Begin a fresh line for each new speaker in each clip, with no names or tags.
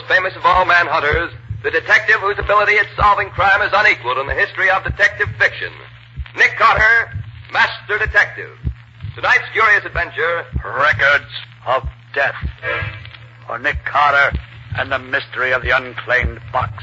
famous of all manhunters, the detective whose ability at solving crime is unequaled in the history of detective fiction. Nick Carter, Master Detective. Tonight's curious adventure...
Records of Death. For Nick Carter and the mystery of the unclaimed box.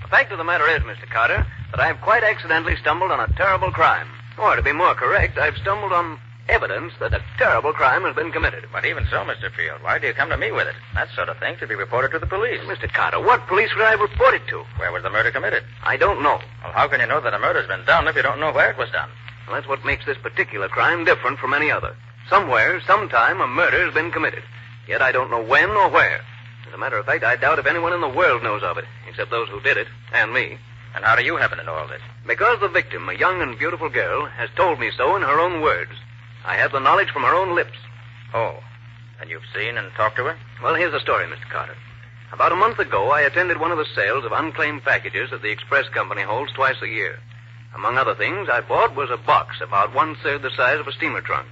The fact of the matter is, Mr. Carter, that I've quite accidentally stumbled on a terrible crime. Or, to be more correct, I've stumbled on evidence that a terrible crime has been committed.
But even so, Mr. Field, why do you come to me with it? That sort of thing should be reported to the police.
Mr. Carter, what police would I report it to?
Where was the murder committed?
I don't know.
Well, how can you know that a murder's been done if you don't know where it was done?
Well, that's what makes this particular crime different from any other. Somewhere, sometime, a murder has been committed. Yet I don't know when or where. As a matter of fact, I doubt if anyone in the world knows of it, except those who did it, and me.
And how do you happen to know all this?
Because the victim, a young and beautiful girl, has told me so in her own words. I have the knowledge from her own lips.
Oh, and you've seen and talked to her?
Well, here's the story, Mr. Carter. About a month ago, I attended one of the sales of unclaimed packages that the express company holds twice a year. Among other things, I bought was a box about one-third the size of a steamer trunk.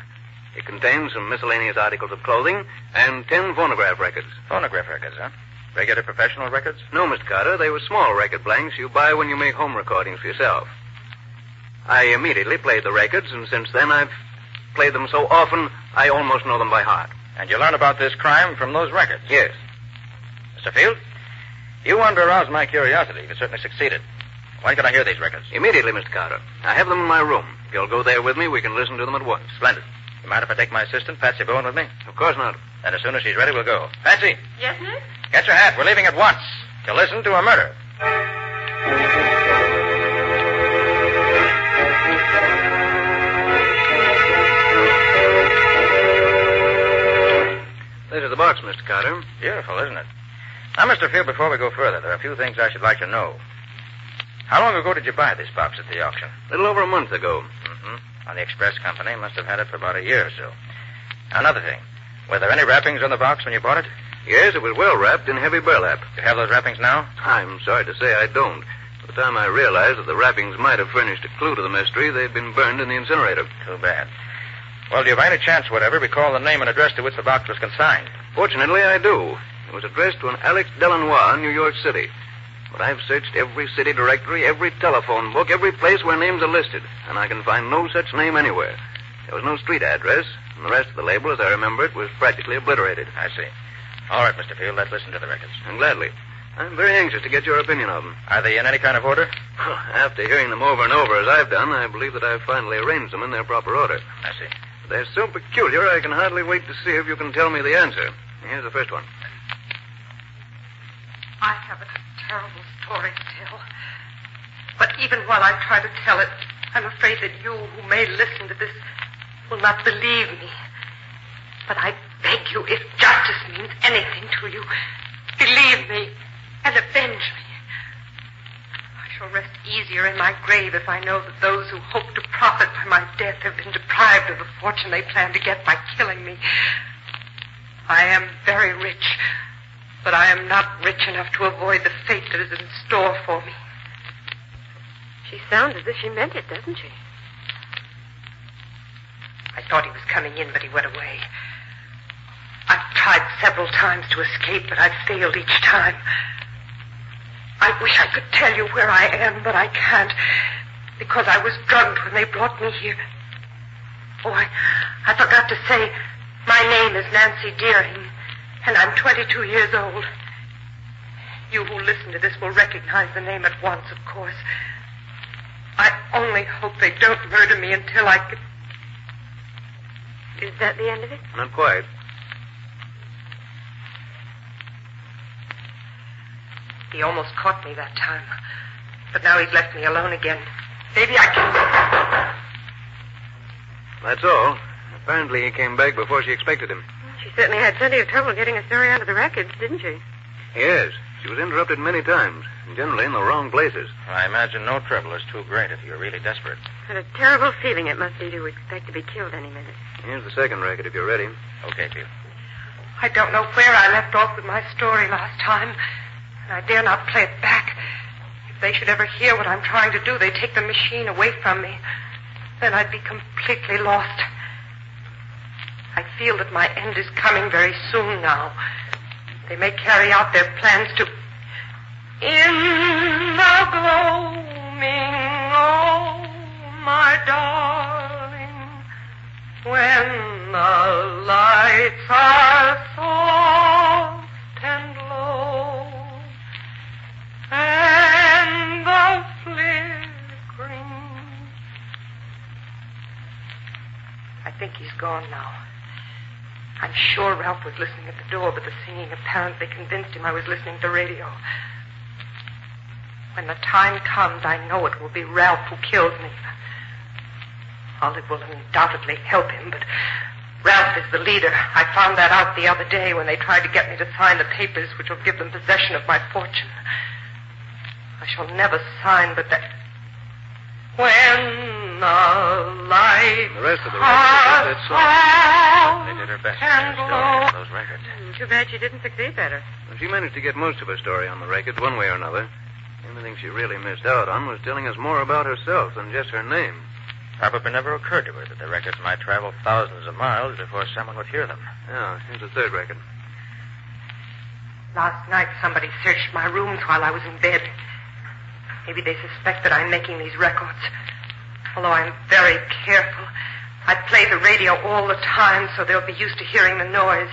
It contained some miscellaneous articles of clothing and 10 phonograph records.
Phonograph records, huh? Regular professional records?
No, Mr. Carter. They were small record blanks you buy when you make home recordings for yourself. I immediately played the records, and since then I've played them so often, I almost know them by heart.
And you learn about this crime from those records?
Yes.
Mr. Field, you wanted to arouse my curiosity. You certainly succeeded. When can I hear these records?
Immediately, Mr. Carter. I have them in my room. If you'll go there with me, we can listen to them at once.
Splendid. You mind if I take my assistant, Patsy Bowen, with me?
Of course not.
Then as soon as she's ready, we'll go. Patsy!
Yes, Nick?
Get your hat. We're leaving at once to listen to a murder.
This is the box, Mr. Carter.
Beautiful, isn't it? Now, Mr. Field, before we go further, there are a few things I should like to know. How long ago did you buy this box at the auction?
A little over a month ago.
Mm-hmm. On the express company, must have had it for about a year or so. Now, another thing. Were there any wrappings on the box when you bought it?
Yes, it was well wrapped in heavy burlap.
Do you have those wrappings now?
I'm sorry to say I don't. By the time I realized that the wrappings might have furnished a clue to the mystery, they'd been burned in the incinerator.
Too bad. Well, do you by any chance, whatever, recall the name and address to which the box was consigned?
Fortunately, I do. It was addressed to an Alex Delanois in New York City. But I've searched every city directory, every telephone book, every place where names are listed, and I can find no such name anywhere. There was no street address, and the rest of the label, as I remember it, was practically obliterated.
I see. All right, Mr. Field, let's listen to the records.
And gladly. I'm very anxious to get your opinion of them.
Are they in any kind of order?
After hearing them over and over as I've done, I believe that I've finally arranged them in their proper order.
I see.
They're so peculiar, I can hardly wait to see if you can tell me the answer. Here's the first one.
I have a terrible story to tell. But even while I try to tell it, I'm afraid that you who may listen to this will not believe me. But I beg you, if justice means anything to you, believe me and avenge me. I shall rest easier in my grave if I know that those who hope to profit by my death have been deprived of the fortune they plan to get by killing me. I am very rich, but I am not rich enough to avoid the fate that is in store for me.
She sounds as if she meant it, doesn't she?
I thought he was coming in, but he went away. I've tried several times to escape, but I've failed each time. I wish I could tell you where I am, but I can't, because I was drugged when they brought me here. Oh, I forgot to say, my name is Nancy Deering, and I'm 22 years old. You who listen to this will recognize the name at once, of course. I only hope they don't murder me until I can...
Is that the end of it?
Not quite.
He almost caught me that time. But now he's left me alone again. Maybe I can...
That's all. Apparently he came back before she expected him.
She certainly had plenty of trouble getting a story out of the records, didn't she?
Yes. She was interrupted many times, and generally in the wrong places.
I imagine no trouble is too great if you're really desperate.
What a terrible feeling it must be to expect to be killed any minute.
Here's the second record, if you're ready.
Okay, Field.
I don't know where I left off with my story last time, and I dare not play it back. If they should ever hear what I'm trying to do, they'd take the machine away from me. Then I'd be completely lost. I feel that my end is coming very soon now. They may carry out their plans to... In the gloaming, oh, my darling, when the lights are soft and low, and the flickering... I think he's gone now. I'm sure Ralph was listening at the door, but the singing apparently convinced him I was listening to radio. When the time comes, I know it will be Ralph who kills me. Olive will undoubtedly help him, but Ralph is the leader. I found that out the other day when they tried to get me to sign the papers which will give them possession of my fortune. I shall never sign, but that... When the lights
The rest of the record is
are
They did her best
and
to story on
low.
those records.
Too bad she didn't succeed better.
She managed to get most of her story on the records one way or another. The only thing she really missed out on was telling us more about herself than just her name.
Probably never occurred to her that the records might travel thousands of miles before someone would hear them.
Yeah, here's the third record.
Last night, somebody searched my rooms while I was in bed. Maybe they suspect that I'm making these records. Although I'm very careful, I play the radio all the time, so they'll be used to hearing the noise.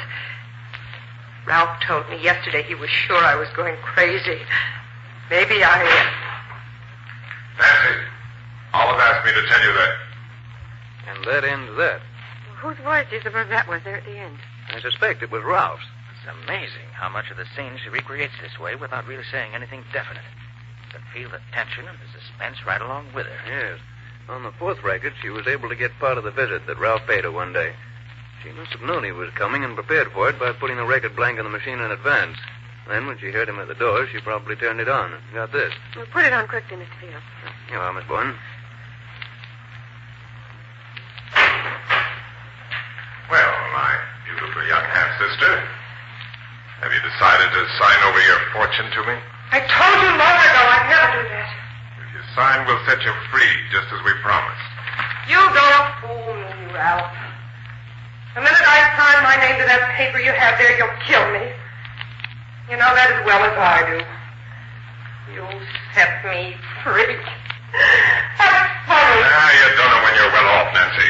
Ralph told me yesterday he was sure I was going crazy. Maybe I...
Patsy, Olive asked me to tell you that.
And that ends that.
Whose voice do you suppose that was there at the end?
I suspect it was Ralph's.
It's amazing how much of the scene she recreates this way without really saying anything definite. You can feel the tension and the suspense right along with her.
Yes. On the fourth record, she was able to get part of the visit that Ralph paid her one day. She must have known he was coming and prepared for it by putting the record blank on the machine in advance. Then, when she heard him at the door, she probably turned it on and got this.
Well, put it on quickly, Mr. Field.
Here you are, Miss Boyne.
Well, my beautiful young half-sister, have you decided to sign over your fortune to me?
I told you long ago I'd never do that.
If you sign, we'll set you free, just as we promised.
You don't fool me, Ralph. The minute I sign my name to that paper you have there, you'll kill me. You know that as well as I do. You set me free. That's funny.
You don't know when you're well off, Nancy.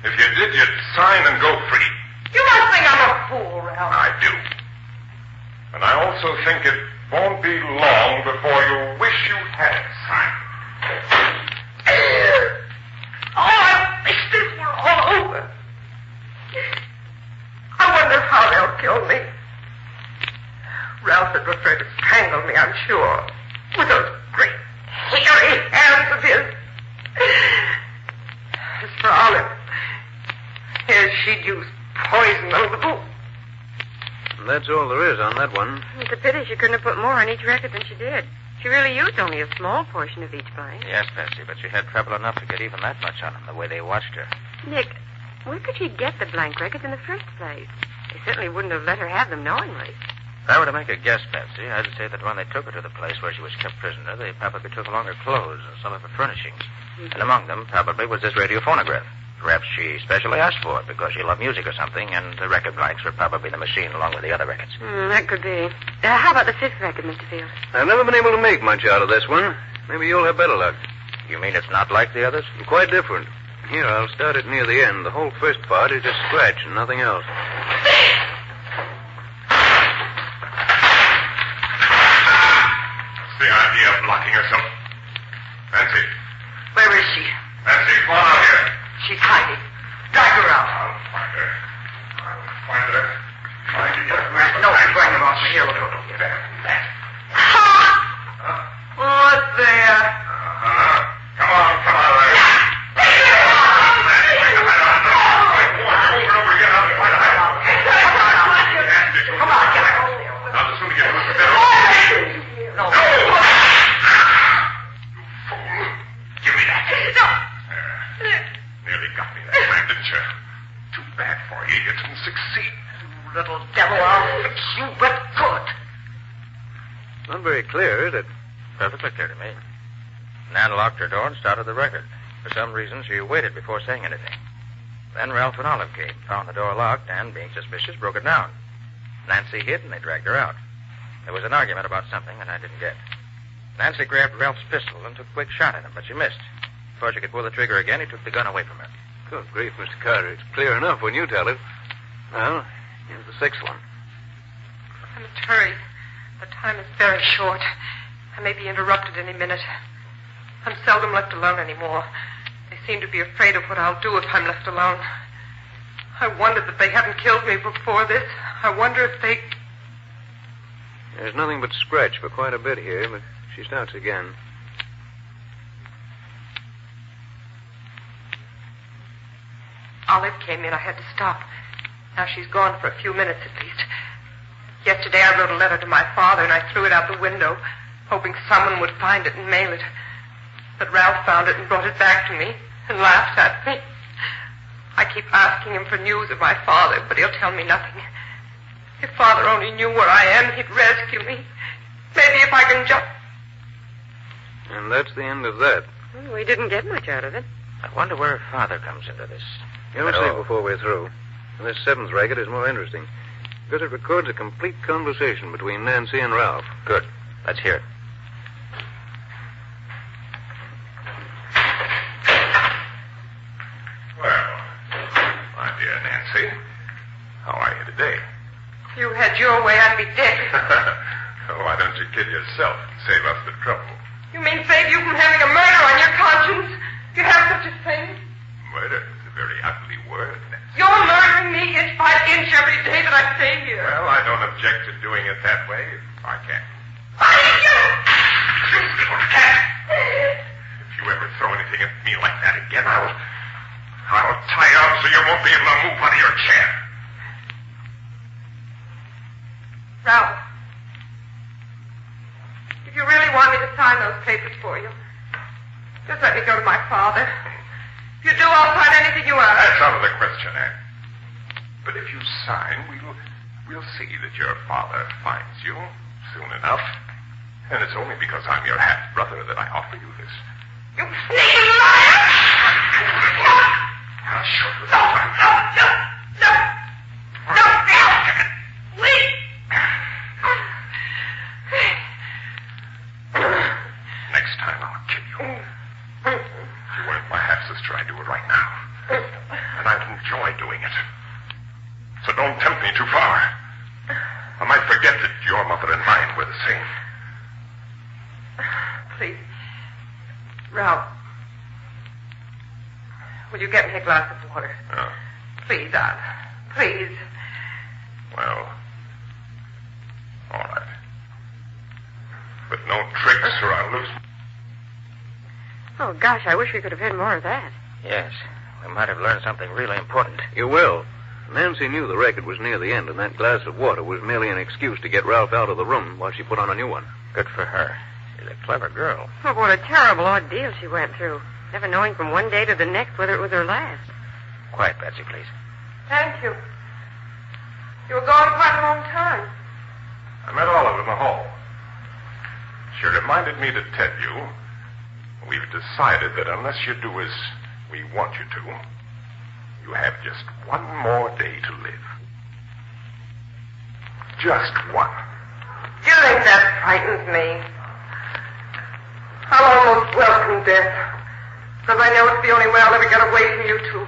If you did, you'd sign and go free.
You must think I'm a fool, Ralph.
I do. And I also think it won't be long before you wish you had signed.
Oh, I wish this were all over. I wonder how they'll kill me. Ralph would prefer to strangle me, I'm sure. With those great, hairy hands of his. As for Olive, yes, she'd use poison on the boot.
And that's all there is on that one.
It's a pity she couldn't have put more on each record than she did. She really used only a small portion of each blank.
Yes, Patsy, but she had trouble enough to get even that much on them, the way they watched her.
Nick, where could she get the blank records in the first place? They certainly wouldn't have let her have them knowingly.
If I were to make a guess, Patsy, I'd say that when they took her to the place where she was kept prisoner, they probably took along her clothes and some of her furnishings.
Mm-hmm.
And among them probably was this radio phonograph. Perhaps she specially asked for it because she loved music or something, and the record blanks were probably in the machine along with the other records.
That could be. How about the fifth record, Mr. Field?
I've never been able to make much out of this one. Maybe you'll have better luck.
You mean it's not like the others?
Quite different. Here, I'll start it near the end. The whole first part is just scratch and nothing else.
What's the idea of locking herself? Nancy.
Where is she?
Nancy, come on out here.
She's hiding. Drag her out.
I'll find her. Trying to get her away from
No,
the
bring her off here. Look, look, look. What's there?
Come on, Larry.
Come on, get her.
Now, the sooner you get her, the better.
No.
Give me that.
No.
Nearly got me that time, didn't you? Too bad for you. You didn't succeed.
You little devil, I'll fix you but good.
Not very clear, is it?
Perfectly clear to me. Nan locked her door and started the record. For some reason, she waited before saying anything. Then Ralph and Olive came, found the door locked, and, being suspicious, broke it down. Nancy hid, and they dragged her out. There was an argument about something that I didn't get. Nancy grabbed Ralph's pistol and took a quick shot at him, but she missed. Before she could pull the trigger again, he took the gun away from her.
Good grief, Mr. Carter. It's clear enough when you tell it. Well, here's the sixth one.
I must hurry. The time is very short. I may be interrupted any minute. I'm seldom left alone anymore. They seem to be afraid of what I'll do if I'm left alone. I wonder that they haven't killed me before this. I wonder if they...
There's nothing but scratch for quite a bit here, but she starts again.
Olive came in. I had to stop. Now she's gone for a few minutes at least. Yesterday I wrote a letter to my father and I threw it out the window, hoping someone would find it and mail it. But Ralph found it and brought it back to me and laughed at me. I keep asking him for news of my father, but he'll tell me nothing. If Father only knew where I am, he'd rescue me. Maybe if I can just...
And that's the end of that.
Well, we didn't get much out of it.
I wonder where Father comes into this.
You'll see before we're through. And this seventh record is more interesting, because it records a complete conversation between Nancy and Ralph.
Good. Let's hear it.
Well, my dear Nancy, how are you today?
If you had your way, I'd be dead.
Why don't you kill yourself and save us the trouble?
You mean save you from having a murder on your conscience? You have such a thing?
Murder is a very ugly word, Nancy.
You're murdering me inch by inch every day that I stay here.
Well, I don't object to doing it that way if I can.
Why did you?
You little cat! If you ever throw anything at me like that again, I'll tie you up so you won't be able to move out of your chair.
Ralph, if you really want me to sign those papers for you, just let me go to my father. If you do, I'll sign anything you ask.
That's out of the question, Anne. But if you sign, we'll see that your father finds you soon enough. And it's only because I'm your half-brother that I offer you this.
You sneaking liar!
I'll show you
No! Please!
Next time I'll kill you. You weren't my half-sister. I do it right now. And I'd enjoy doing it. So don't tempt me too far. I might forget that your mother and mine were the same.
Please. Ralph. Will you get me a glass of water?
Oh.
Please, Aunt. Please.
Well, all right. But no tricks or I'll lose.
Oh, gosh, I wish we could have heard more of that.
Yes. We might have learned something really important.
You will. Nancy knew the record was near the end, and that glass of water was merely an excuse to get Ralph out of the room while she put on a new one.
Good for her. She's a clever girl.
Oh, what a terrible ordeal she went through. Never knowing from one day to the next whether it was her last.
Quiet, Patsy, please.
Thank you. You were gone quite a long time.
I met Olive in the hall. She reminded me to tell you we've decided that unless you do as we want you to, you have just one more day to live. Just one.
You think that frightens me? I'll almost welcome death, because I know it's the only way I'll ever get away from you two.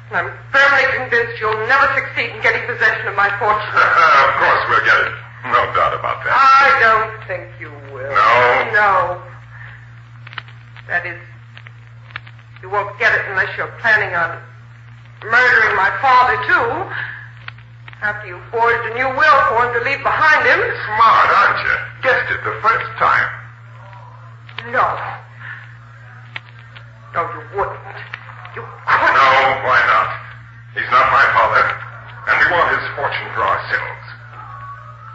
And I'm firmly convinced you'll never succeed in getting possession of my fortune.
Of course we'll get it. No doubt about that.
I don't think you will.
No?
No. That is, you won't get it unless you're planning on murdering my father, too. After you forged a new will for him to leave behind him.
Smart, aren't you? Guessed it the first time.
No. No, you wouldn't. You couldn't.
No, why not? He's not my father, and we want his fortune for ourselves.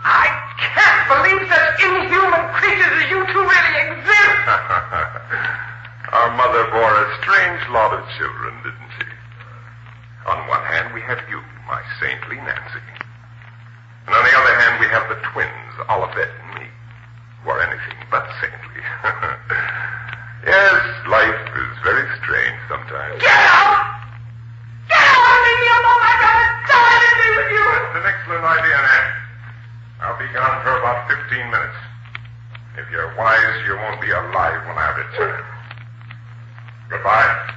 I can't believe such inhuman creatures as you two really exist.
Our mother bore a strange lot of children, didn't she? On one hand, we have you, my saintly Nancy. And on the other hand, we have the twins, Olivet and me, who are anything but saintly. Yes, life is very strange sometimes.
Get out!
gone for about 15 minutes. If you're wise, you won't be alive when I return. Goodbye.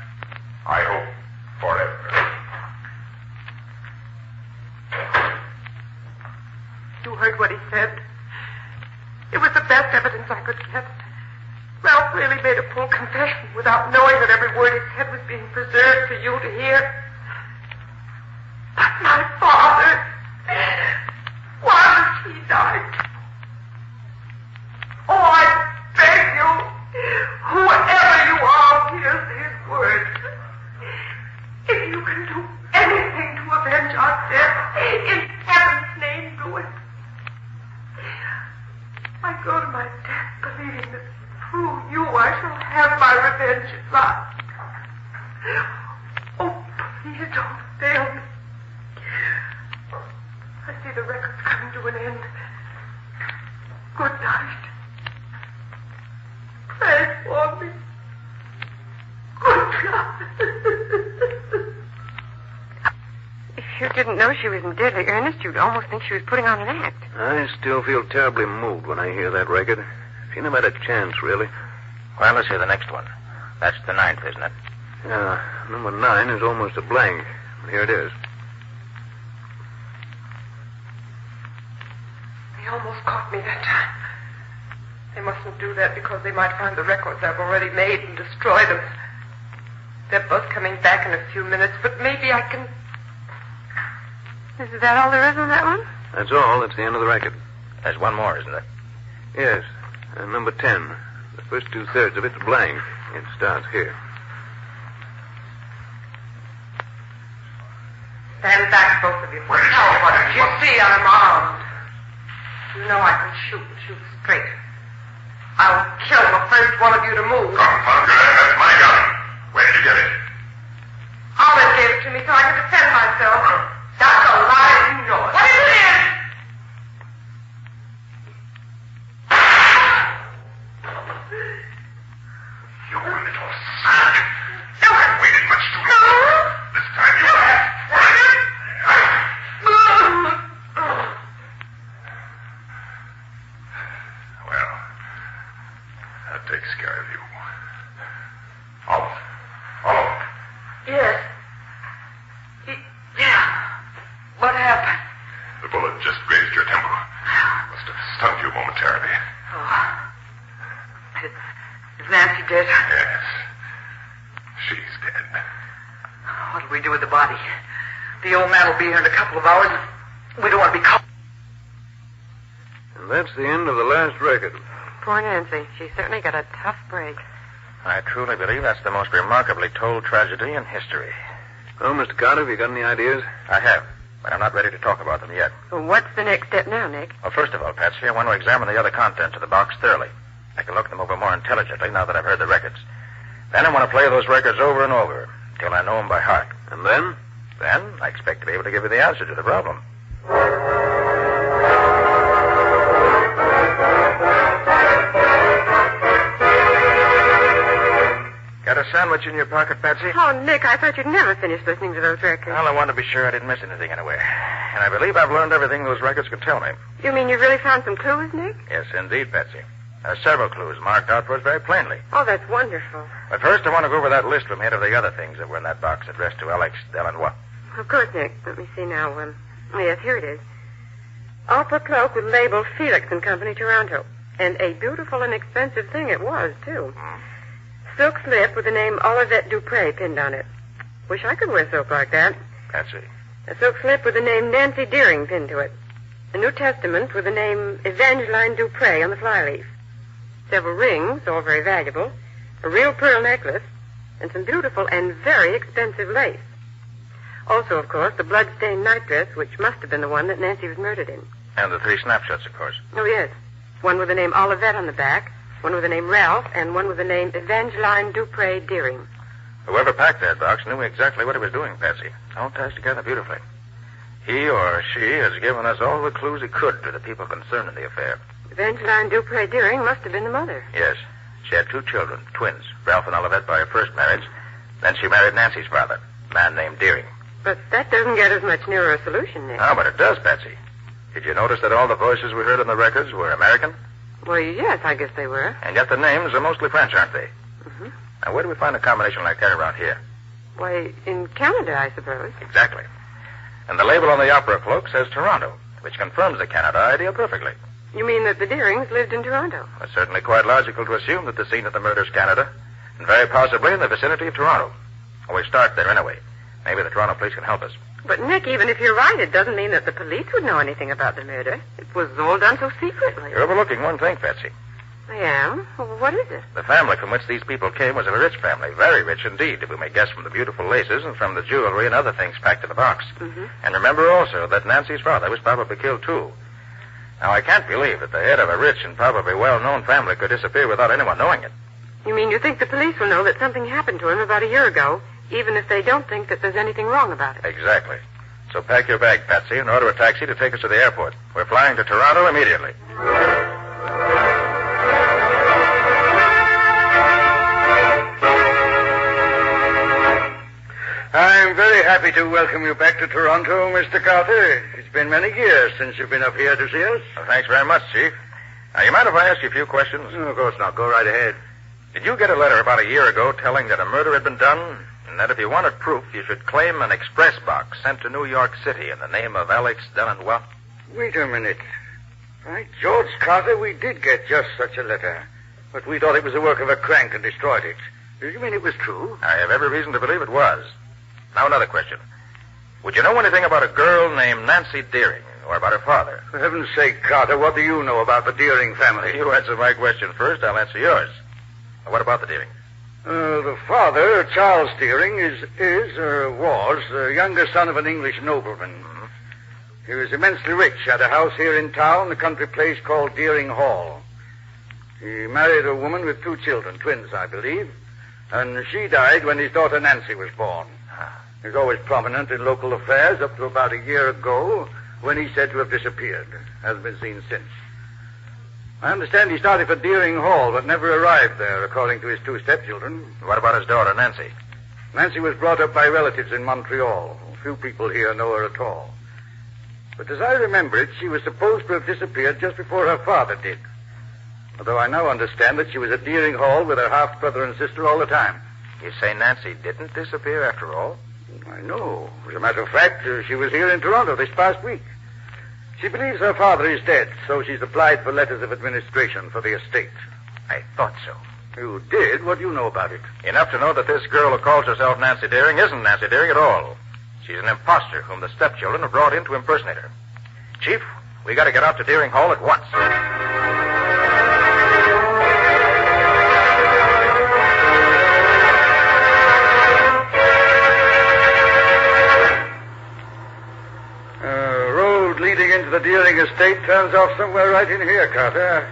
I hope forever.
You heard what he said. It was the best evidence I could get. Ralph really made a full confession without knowing that every word he said was being preserved for you to hear. But my father, why was he died? Oh, I beg you, whoever you are, hears his words. If you can do anything to avenge our death, in heaven's name, do it. I go to my death believing that through you I shall have my revenge at last. Oh, please don't fail me. I see the record's coming to an end. Good night. Pray for me. Good God.
If you didn't know she was in deadly earnest, you'd almost think she was putting on an act.
I still feel terribly moved when I hear that record. She never had a chance, really.
Well, let's hear the next one. That's the 9th, isn't it?
Yeah, number 9 is almost a blank. But here it is.
They almost caught me that time. They mustn't do that because they might find the records I've already made and destroy them. They're both coming back in a few minutes, but maybe I can...
Is that all there is on that one?
That's all. That's the end of the record.
There's one more, isn't there?
Yes, number 10. The first 2/3 of it's blank. It starts here.
Stand back, both of you. Now, what did you see? I'm armed. You know I can shoot and shoot straight. I'll kill the first one of you to move.
Confound it, that's my gun. Where did you get it?
Olive gave it to me so I could defend myself. That's a lie, you know it. What is it?
You little son. You haven't waited much too long. This time you have. Well, that takes care of you. Olive. Olive.
Yes. Yeah. What happened?
The bullet just grazed your temple. Must have stunned you momentarily.
Oh. Is Nancy dead?
Yes. She's dead.
What'll we do with the body? The old man will be here in a couple of hours. We don't want to be caught.
And that's the end of the last record.
Poor Nancy. She certainly got a tough break.
I truly believe that's the most remarkably told tragedy in history.
Well, Mr. Carter, have you got any ideas?
I have, but I'm not ready to talk about them yet.
Well, what's the next step now, Nick?
Well, first of all, Patsy, I want to examine the other contents of the box thoroughly. I can look them over more intelligently now that I've heard the records. Then I want to play those records over and over till I know them by heart.
And then?
Then I expect to be able to give you the answer to the problem. Got a sandwich in your pocket, Patsy?
Oh, Nick, I thought you'd never finish listening to those records.
Well, I wanted to be sure I didn't miss anything anyway. And I believe I've learned everything those records could tell me.
You mean you really found some clues, Nick?
Yes, indeed, Patsy. There are several clues marked out for us very plainly.
Oh, that's wonderful.
But first, I want to go over that list we made of the other things that were in that box addressed to Alex Delannoy.
Of course, Nick. Let me see now. Yes, here it is. Opera cloak with label Felix and Company, Toronto. And a beautiful and expensive thing it was, too. Silk slip with the name Olivette Dupre pinned on it. Wish I could wear soap like that.
Patsy.
A silk slip with the name Nancy Deering pinned to it. A New Testament with the name Evangeline Dupre on the flyleaf. Several rings, all very valuable. A real pearl necklace. And some beautiful and very expensive lace. Also, of course, the blood-stained nightdress, which must have been the one that Nancy was murdered in.
And the 3 snapshots, of course.
Oh, yes. One with the name Olivette on the back, one with the name Ralph, and one with the name Evangeline Dupre Deering.
Whoever packed that box knew exactly what he was doing, Patsy. It all ties together beautifully. He or she has given us all the clues he could to the people concerned in the affair.
Evangeline Dupre Deering must have been the mother.
Yes. She had 2 children, twins, Ralph and Olivette by her first marriage. Then she married Nancy's father, a man named Deering.
But that doesn't get us much nearer a solution, Nick.
No, but it does, Patsy. Did you notice that all the voices we heard on the records were American?
Well, yes, I guess they were.
And yet the names are mostly French, aren't they?
Mm-hmm.
Now, where do we find a combination like that around here?
Why, in Canada, I suppose.
Exactly. And the label on the opera cloak says Toronto, which confirms the Canada idea perfectly.
You mean that the Deerings lived in Toronto?
It's certainly quite logical to assume that the scene of the murder's Canada, and very possibly in the vicinity of Toronto. Well, we start there anyway. Maybe the Toronto police can help us.
But, Nick, even if you're right, it doesn't mean that the police would know anything about the murder. It was all done so secretly.
You're overlooking one thing, Patsy.
I am? Well, what is it?
The family from which these people came was a rich family, very rich indeed, if we may guess from the beautiful laces and from the jewelry and other things packed in the box.
Mm-hmm.
And remember also that Nancy's father was probably killed, too. Now, I can't believe that the head of a rich and probably well-known family could disappear without anyone knowing it.
You mean you think the police will know that something happened to him about a year ago, even if they don't think that there's anything wrong about it?
Exactly. So pack your bag, Patsy, and order a taxi to take us to the airport. We're flying to Toronto immediately.
I'm very happy to welcome you back to Toronto, Mr. Carter. It's been many years since you've been up here to see us.
Well, thanks very much, Chief. Now, you mind if I ask you a few questions?
Oh, of course not. Go right ahead.
Did you get a letter about a year ago telling that a murder had been done, and that if you wanted proof, you should claim an express box sent to New York City in the name of Alex Delanois?
Wait a minute. By George, Carter, we did get just such a letter. But we thought it was the work of a crank and destroyed it. Do you mean it was true?
I have every reason to believe it was. Now, another question. Would you know anything about a girl named Nancy Deering, or about her father?
For heaven's sake, Carter, what do you know about the Deering family?
You answer my question first, I'll answer yours. Now, what about the Deering?
The father, Charles Deering, was the younger son of an English nobleman.
Mm-hmm.
He was immensely rich, had a house here in town, a country place called Deering Hall. He married a woman with 2 children, twins, I believe, and she died when his daughter Nancy was born. He was always prominent in local affairs up to about a year ago, when he's said to have disappeared. Hasn't been seen since. I understand he started for Deering Hall, but never arrived there, according to his 2 stepchildren.
What about his daughter, Nancy?
Nancy was brought up by relatives in Montreal. Few people here know her at all. But as I remember it, she was supposed to have disappeared just before her father did. Although I now understand that she was at Deering Hall with her half-brother and sister all the time.
You say Nancy didn't disappear after all?
I know. As a matter of fact, she was here in Toronto this past week. She believes her father is dead, so she's applied for letters of administration for the estate.
I thought so.
You did? What do you know about it?
Enough to know that this girl who calls herself Nancy Deering isn't Nancy Deering at all. She's an imposter whom the stepchildren have brought in to impersonate her. Chief, we got to get out to Deering Hall at once.
Leading into the Deering estate turns off somewhere right in here, Carter.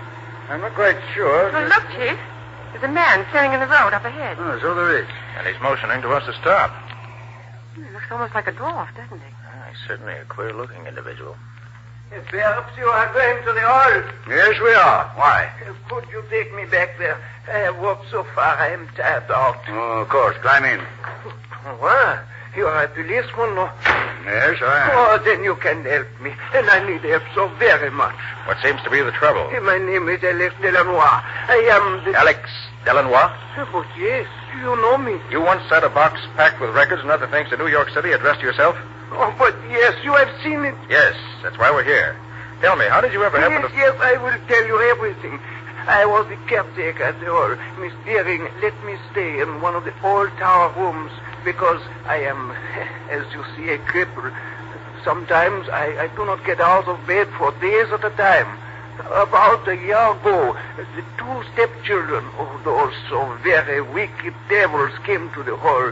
I'm not quite sure.
Well, look, Chief. There's a man standing in the road up ahead.
Oh, so there is.
And he's motioning to us to stop.
He looks almost like a dwarf, doesn't he?
He's certainly a queer-looking individual.
Perhaps you are going to the hall.
Yes, we are. Why?
Could you take me back there? I have walked so far, I am tired out.
Oh, of course. Climb in.
What? You are a policeman, no?
Yes, I am.
Oh, then you can help me. And I need help so very much.
What seems to be the trouble?
My name is Alex Delanois. I am the...
Alex Delanois?
But yes, you know me.
You once had a box packed with records and other things to New York City addressed to yourself?
Oh, but yes, you have seen it.
Yes, that's why we're here. Tell me, how did you ever happen to...
Yes, I will tell you everything. I was the caretaker at the hall. Miss Deering let me stay in one of the old tower rooms because I am, as you see, a cripple. Sometimes I do not get out of bed for days at a time. About a year ago, the 2 stepchildren of those so very wicked devils came to the hall.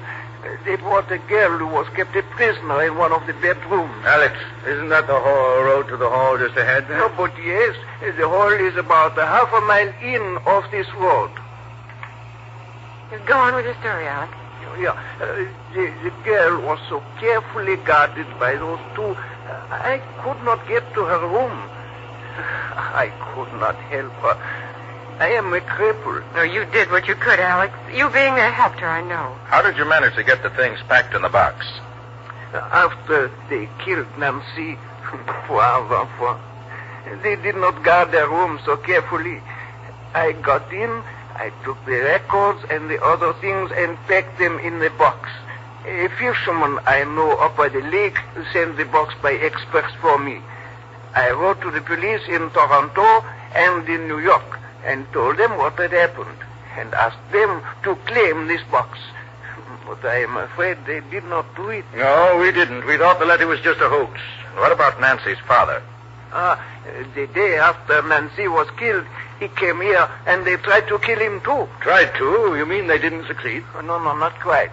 They brought a girl who was kept a prisoner in one of the bedrooms.
Alex, isn't that the road to the hall just ahead there?
No, but yes, the hall is about a half a mile in off this road.
Go on with your story, Alex.
Yeah, the girl was so carefully guarded by those 2. I could not get to her room. I could not help her. I am a cripple.
No, you did what you could, Alex. You being there helped her, I know.
How did you manage to get the things packed in the box?
After they killed Nancy, Poor enfant. They did not guard their room so carefully. I got in, I took the records and the other things and packed them in the box. A fisherman I know up by the lake sent the box by express for me. I wrote to the police in Toronto and in New York and told them what had happened and asked them to claim this box. But I am afraid they did not do it.
No, we didn't. We thought the letter was just a hoax.
What about Nancy's father?
The day after Nancy was killed, he came here and they tried to kill him too.
Tried to? You mean they didn't succeed?
No, not quite.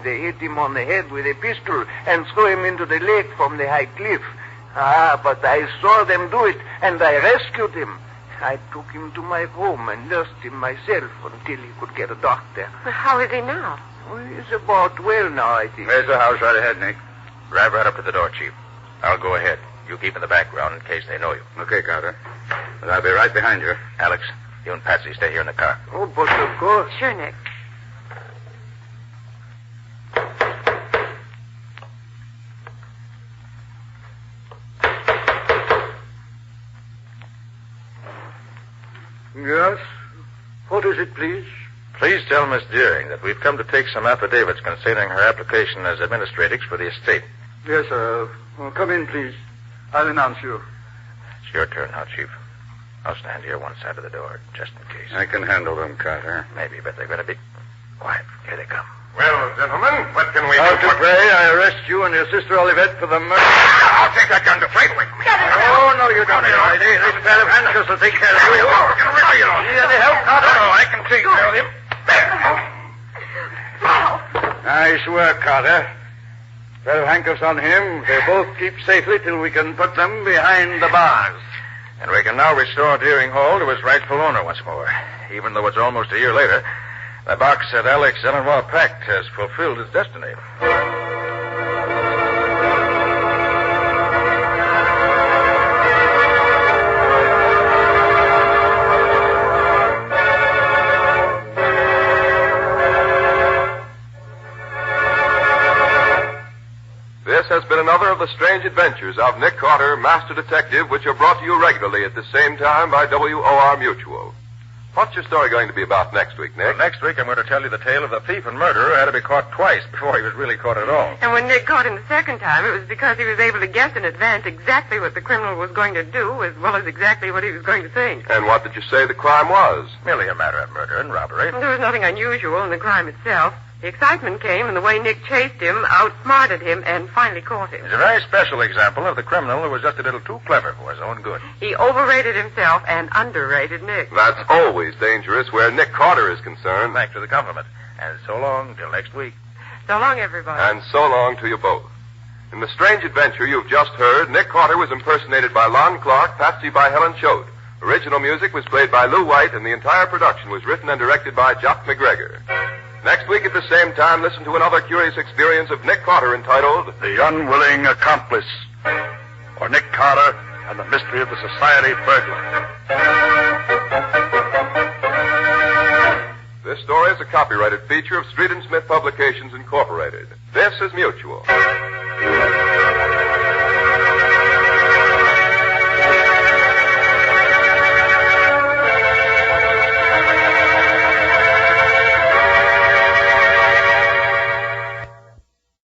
They hit him on the head with a pistol and threw him into the lake from the high cliff. But I saw them do it and I rescued him. I took him to my room and nursed him myself until he could get a doctor.
Well, how is he now?
Well, he's about well now, I think.
There's the house right ahead, Nick.
Drive right up to the door, Chief. I'll go ahead. You keep in the background in case they know you.
Okay, Carter. But I'll be right behind you.
Alex, you and Patsy stay here in the car.
Oh, but of course.
Sure, Nick.
Yes? What is it, please?
Please tell Miss Deering that we've come to take some affidavits concerning her application as administratrix for the estate.
Yes, sir. Well, come in, please. I'll announce you.
It's your turn now, Chief. I'll stand here one side of the door, just in case.
I can handle them, Carter.
Maybe, but they're going to be quiet. Here they come.
Well, gentlemen, what can we
Out
do?
to pray, I arrest you and your sister Olivette for the murder.
I'll take that gun to fight away from me.
Oh, no, you don't, Lady. This pair of handcuffs will take care of you.
Need any help, Carter? No, I can take care of him.
Nice work, Carter. Pair of handcuffs on him. They both keep safely till we can put them behind the bars.
And we can now restore Deering Hall to its rightful owner once more. Even though it's almost a year later, the box that Alex Eleanor packed has fulfilled its destiny.
This has been another of the strange adventures of Nick Carter, Master Detective, which are brought to you regularly at the same time by WOR Mutual. What's your story going to be about next week, Nick?
Well, next week I'm going to tell you the tale of the thief and murderer who had to be caught twice before he was really caught at all.
And when Nick caught him the second time, it was because he was able to guess in advance exactly what the criminal was going to do, as well as exactly what he was going to think.
And what did you say the crime was?
Merely a matter of murder and robbery.
There was nothing unusual in the crime itself. The excitement came in the way Nick chased him, outsmarted him, and finally caught him.
It's a very special example of the criminal who was just a little too clever for his own good.
He overrated himself and underrated Nick.
That's always dangerous where Nick Carter is concerned.
Thanks for the compliment. And so long till next week.
So long, everybody.
And so long to you both. In the strange adventure you've just heard, Nick Carter was impersonated by Lon Clark, Patsy by Helen Choate. Original music was played by Lou White, and the entire production was written and directed by Jock MacGregor. Next week at the same time, listen to another curious experience of Nick Carter entitled
The Unwilling Accomplice, or Nick Carter and the Mystery of the Society Burglar.
This story is a copyrighted feature of Street and Smith Publications, Incorporated. This is Mutual.